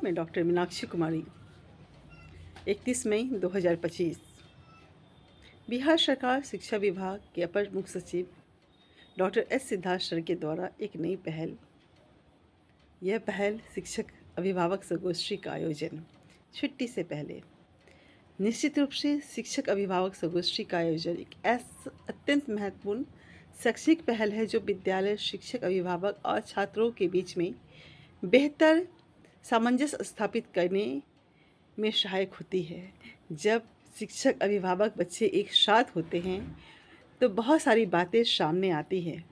मैं डॉक्टर मीनाक्षी कुमारी। 31 मई 2025 बिहार सरकार शिक्षा विभाग के अपर मुख्य सचिव डॉक्टर एस सिद्धार्थ सर के द्वारा एक नई पहल। यह पहल शिक्षक अभिभावक संगोष्ठी का आयोजन छुट्टी से पहले। निश्चित रूप से शिक्षक अभिभावक संगोष्ठी का आयोजन एक ऐसा अत्यंत महत्वपूर्ण शैक्षणिक पहल है जो विद्यालय, शिक्षक, अभिभावक और छात्रों के बीच में बेहतर सामंजस्य स्थापित करने में सहायक होती है। जब शिक्षक, अभिभावक, बच्चे एक साथ होते हैं तो बहुत सारी बातें सामने आती हैं।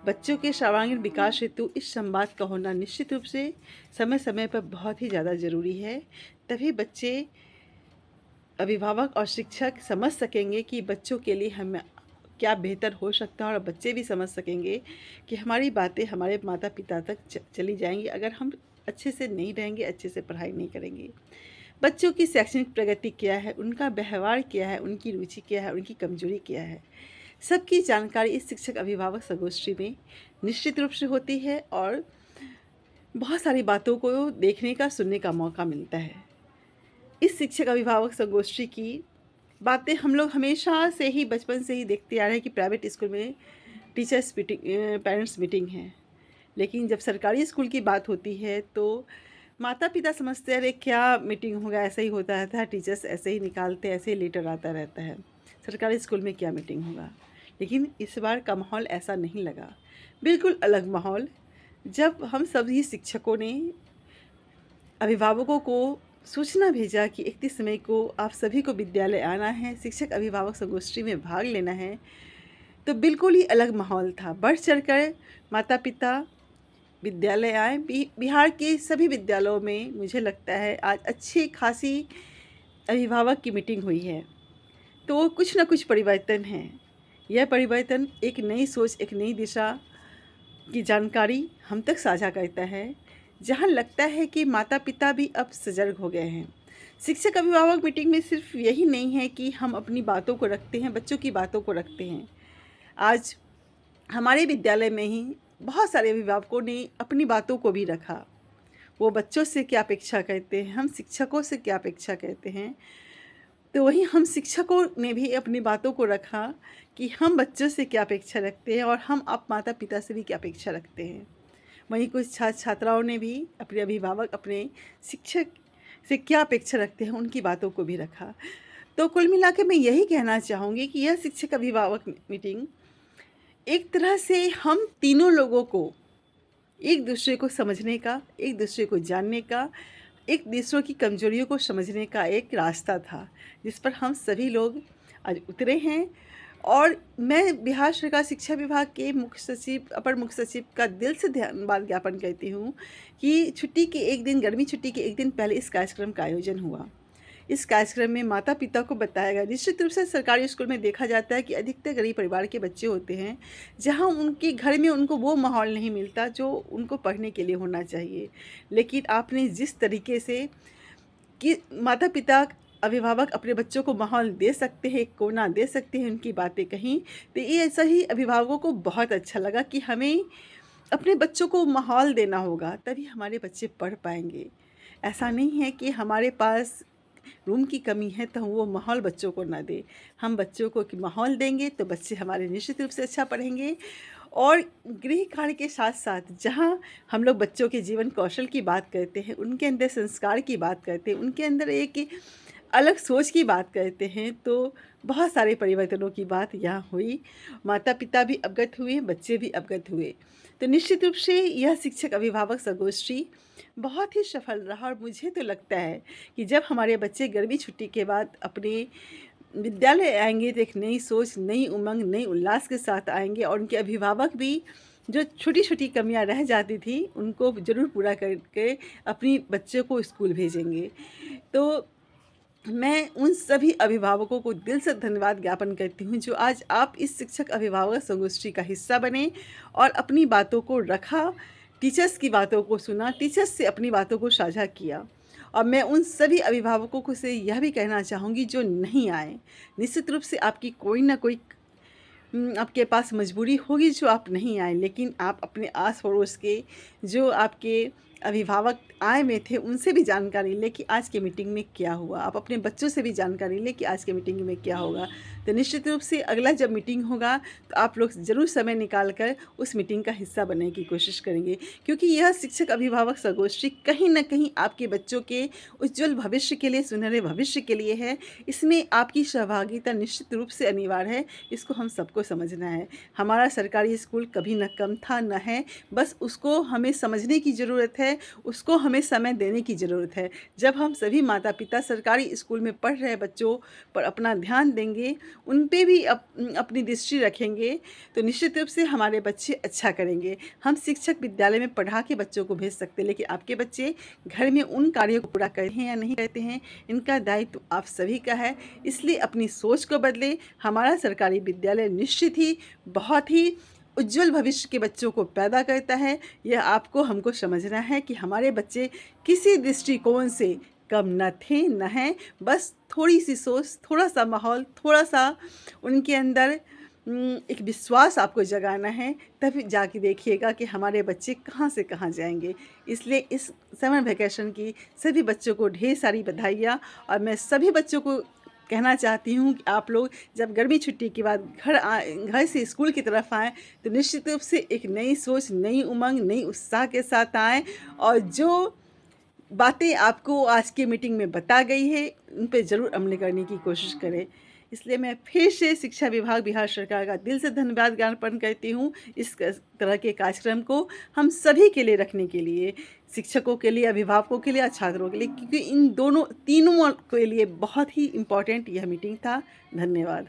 बच्चों के सर्वांगीण विकास हेतु इस संवाद का होना निश्चित रूप से समय समय पर बहुत ही ज़्यादा ज़रूरी है। तभी बच्चे, अभिभावक और शिक्षक समझ सकेंगे कि बच्चों के लिए हम क्या बेहतर हो सकता है, और बच्चे भी समझ सकेंगे कि हमारी बातें हमारे माता पिता तक चली जाएंगी अगर हम अच्छे से नहीं रहेंगे, अच्छे से पढ़ाई नहीं करेंगे। बच्चों की शैक्षणिक प्रगति क्या है, उनका व्यवहार क्या है, उनकी रुचि क्या है, उनकी कमजोरी क्या है, सबकी जानकारी इस शिक्षक अभिभावक संगोष्ठी में निश्चित रूप से होती है और बहुत सारी बातों को देखने का, सुनने का मौका मिलता है। इस शिक्षक अभिभावक संगोष्ठी की बातें हम लोग हमेशा से ही, बचपन से ही देखते आ रहे हैं कि प्राइवेट स्कूल में टीचर्स मीटिंग, पेरेंट्स मीटिंग है, लेकिन जब सरकारी स्कूल की बात होती है तो माता पिता समझते हैं अरे क्या मीटिंग होगा, ऐसा ही होता रहता है, टीचर्स ऐसे ही निकालते, ऐसे ही लेटर आता रहता है, सरकारी स्कूल में क्या मीटिंग होगा। लेकिन इस बार का माहौल ऐसा नहीं लगा, बिल्कुल अलग माहौल। जब हम सभी शिक्षकों ने अभिभावकों को सूचना भेजा कि 31 मई को आप सभी को विद्यालय आना है, शिक्षक अभिभावक संगोष्ठी में भाग लेना है, तो बिल्कुल ही अलग माहौल था। बढ़ चढ़कर माता पिता विद्यालय आए। बिहार के सभी विद्यालयों में मुझे लगता है आज अच्छी खासी अभिभावक की मीटिंग हुई है, तो कुछ ना कुछ परिवर्तन है। यह परिवर्तन एक नई सोच, एक नई दिशा की जानकारी हम तक साझा करता है, जहां लगता है कि माता पिता भी अब सजग हो गए हैं। शिक्षक अभिभावक मीटिंग में सिर्फ यही नहीं है कि हम अपनी बातों को रखते हैं, बच्चों की बातों को रखते हैं। आज हमारे विद्यालय में ही बहुत सारे अभिभावकों ने अपनी बातों को भी रखा। वो बच्चों से क्या अपेक्षा करते हैं, हम शिक्षकों से क्या अपेक्षा करते हैं, तो वहीं हम शिक्षकों ने भी अपनी बातों को रखा कि हम बच्चों से क्या अपेक्षा रखते हैं और हम आप माता पिता से भी क्या अपेक्षा रखते हैं। वहीं कुछ छात्र छात्राओं ने भी अपने अभिभावक, अपने शिक्षक से क्या अपेक्षा रखते हैं, उनकी बातों को भी रखा। तो कुल मिला के मैं यही कहना चाहूँगी कि यह शिक्षक अभिभावक मीटिंग एक तरह से हम तीनों लोगों को एक दूसरे को समझने का, एक दूसरे को जानने का, एक दूसरों की कमजोरियों को समझने का एक रास्ता था, जिस पर हम सभी लोग आज उतरे हैं। और मैं बिहार सरकार शिक्षा विभाग के मुख्य सचिव, अपर मुख्य सचिव का दिल से धन्यवाद ज्ञापन करती हूँ कि छुट्टी के एक दिन, गर्मी छुट्टी के एक दिन पहले इस कार्यक्रम का आयोजन हुआ। इस कार्यक्रम में माता पिता को बताया गया। निश्चित रूप से सरकारी स्कूल में देखा जाता है कि अधिकतर गरीब परिवार के बच्चे होते हैं, जहां उनके घर में उनको वो माहौल नहीं मिलता जो उनको पढ़ने के लिए होना चाहिए। लेकिन आपने जिस तरीके से कि माता पिता, अभिभावक अपने बच्चों को माहौल दे सकते हैं, एक कोना दे सकते हैं, उनकी बातें कहीं, तो ये ऐसा ही अभिभावकों को बहुत अच्छा लगा कि हमें अपने बच्चों को माहौल देना होगा, तभी हमारे बच्चे पढ़ पाएंगे। ऐसा नहीं है कि हमारे पास रूम की कमी है तो वो माहौल बच्चों को ना दे। हम बच्चों को कि माहौल देंगे तो बच्चे हमारे निश्चित रूप से अच्छा पढ़ेंगे। और गृह कार्य के साथ साथ जहाँ हम लोग बच्चों के जीवन कौशल की बात करते हैं, उनके अंदर संस्कार की बात करते हैं, उनके अंदर एक अलग सोच की बात करते हैं, तो बहुत सारे परिवर्तनों की बात यहाँ हुई। माता पिता भी अवगत हुए, बच्चे भी अवगत हुए। तो निश्चित रूप से यह शिक्षक अभिभावक संगोष्ठी बहुत ही सफल रहा। और मुझे तो लगता है कि जब हमारे बच्चे गर्मी छुट्टी के बाद अपने विद्यालय आएंगे तो एक नई सोच, नई उमंग, नई उल्लास के साथ आएंगे, और उनके अभिभावक भी जो छोटी छोटी कमियां रह जाती थी उनको ज़रूर पूरा करके अपनी बच्चों को स्कूल भेजेंगे। तो मैं उन सभी अभिभावकों को दिल से धन्यवाद ज्ञापन करती हूँ जो आज आप इस शिक्षक अभिभावक संगोष्ठी का हिस्सा बने और अपनी बातों को रखा, टीचर्स की बातों को सुना, टीचर्स से अपनी बातों को साझा किया। और मैं उन सभी अभिभावकों को से यह भी कहना चाहूँगी जो नहीं आए, निश्चित रूप से आपकी कोई ना कोई आपके पास मजबूरी होगी जो आप नहीं आए, लेकिन आप अपने आस पड़ोस के, जो आपके अभिभावक आए में थे उनसे भी जानकारी लें कि आज की मीटिंग में क्या हुआ। आप अपने बच्चों से भी जानकारी लें कि आज की मीटिंग में क्या होगा। तो निश्चित रूप से अगला जब मीटिंग होगा तो आप लोग ज़रूर समय निकाल कर उस मीटिंग का हिस्सा बनने की कोशिश करेंगे, क्योंकि यह शिक्षक अभिभावक संगोष्ठी कहीं न कहीं आपके बच्चों के उज्ज्वल भविष्य के लिए, सुनहरे भविष्य के लिए है। इसमें आपकी सहभागिता निश्चित रूप से अनिवार्य है, इसको हम सबको समझना है। हमारा सरकारी स्कूल कभी न कम था न है, बस उसको हमें समझने की ज़रूरत है, उसको हमें समय देने की ज़रूरत है। जब हम सभी माता पिता सरकारी स्कूल में पढ़ रहे बच्चों पर अपना ध्यान देंगे, उन पे भी अपनी दृष्टि रखेंगे, तो निश्चित रूप से हमारे बच्चे अच्छा करेंगे। हम शिक्षक विद्यालय में पढ़ा के बच्चों को भेज सकते हैं, लेकिन आपके बच्चे घर में उन कार्यों को पूरा करते हैं या नहीं करते हैं, इनका दायित्व आप सभी का है। इसलिए अपनी सोच को बदलें। हमारा सरकारी विद्यालय निश्चित ही बहुत ही उज्ज्वल भविष्य के बच्चों को पैदा करता है। यह आपको हमको समझना है कि हमारे बच्चे किसी दृष्टिकोण से कम न थे न हैं, बस थोड़ी-सी सोच, थोड़ा-सा माहौल, थोड़ा-सा उनके अंदर एक विश्वास आपको जगाना है, तभी जाके देखिएगा कि हमारे बच्चे कहाँ से कहाँ जाएँगे। इसलिए इस समर वैकेशन की सभी बच्चों को ढेर सारी बधाइयाँ, और मैं सभी बच्चों को कहना चाहती हूँ कि आप लोग जब गर्मी छुट्टी के बाद घर से स्कूल की तरफ आएँ, तो निश्चित रूप से एक नई सोच, नई उमंग, नई उत्साह के साथ आएँ, और जो बातें आपको आज की मीटिंग में बता गई है, उन पे ज़रूर अमल करने की कोशिश करें। इसलिए मैं फिर से शिक्षा विभाग बिहार सरकार का दिल से धन्यवाद ज्ञापन करती हूँ, इस तरह के कार्यक्रम को हम सभी के लिए रखने के लिए, शिक्षकों के लिए, अभिभावकों के लिए और छात्रों के लिए, क्योंकि इन तीनों के लिए बहुत ही इम्पोर्टेंट यह मीटिंग था। धन्यवाद।